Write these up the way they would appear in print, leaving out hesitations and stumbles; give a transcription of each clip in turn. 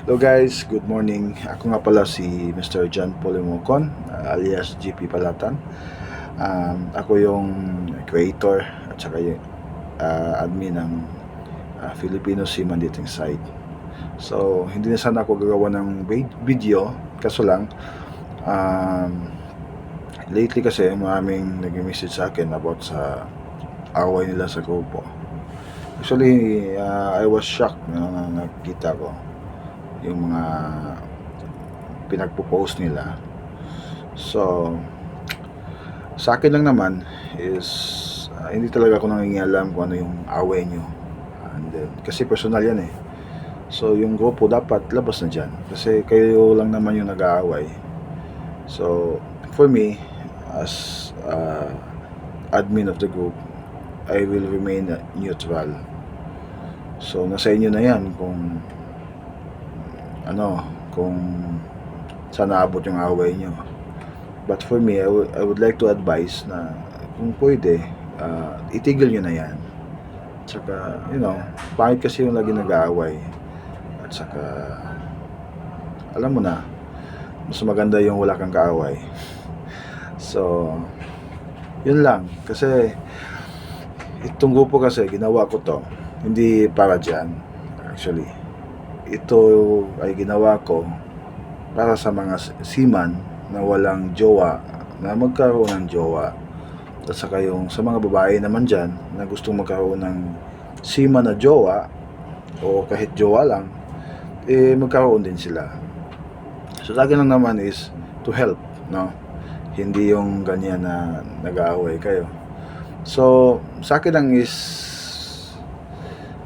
Hello guys, good morning. Ako nga pala si Mr. John Polimocon, alias GP Palatan. Ako yung creator at saka yung admin ng Filipino Seaman Dating Site. So, hindi na sana ako gagawa ng video, kaso lang, lately kasi maraming nag-message sa akin about sa away nila sa grupo. Actually, I was shocked na nakita ko yung mga pinagpo-post nila. So, sa akin lang naman is hindi talaga ako nangingialam kung ano yung away nyo. And then, kasi personal yan eh. So, yung grupo dapat labas na dyan. Kasi kayo lang naman yung nag-aaway. So, for me, as admin of the group, I will remain neutral. So, nasa inyo na yan kung kung saan naabot yung away nyo. But for me, I would like to advise na kung pwede, itigil nyo na yan. Tsaka, pangit kasi yung lagi nag-aaway. At saka, alam mo na, mas maganda yung wala kang kaaway. So, yun lang. Kasi, itong grupo kasi, ginawa ko to, hindi para dyan, actually. Ito ay ginawa ko para sa mga seaman na walang jowa, na magkaroon ng jowa. At saka yung sa mga babae naman dyan na gustong magkaroon ng seaman na jowa o kahit jowa lang, magkaroon din sila. So sa akin lang naman is to help, no? Hindi yung ganyan na nag-aaway kayo. So sa akin lang is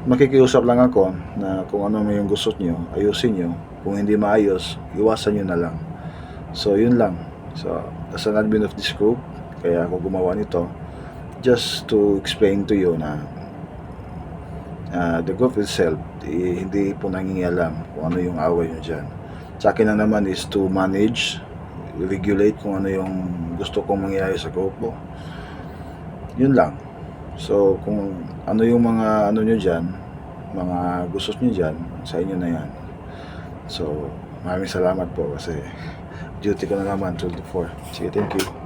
makikiusap lang ako na kung ano yung gusto nyo, ayusin nyo. Kung hindi maayos, iwasan nyo na lang. So, yun lang. So, as an admin of this group, kaya ako gumawa nito, just to explain to you na the group itself, hindi po nangingialam kung ano yung away nyo dyan. Sa akin lang naman is to manage, regulate kung ano yung gusto kong mangyayari sa grupo. Yun lang. So, kung ano yung mga nyo dyan, mga gusto nyo dyan, sa inyo na yan. So, maraming salamat po kasi duty ko na naman 24. Sige, thank you.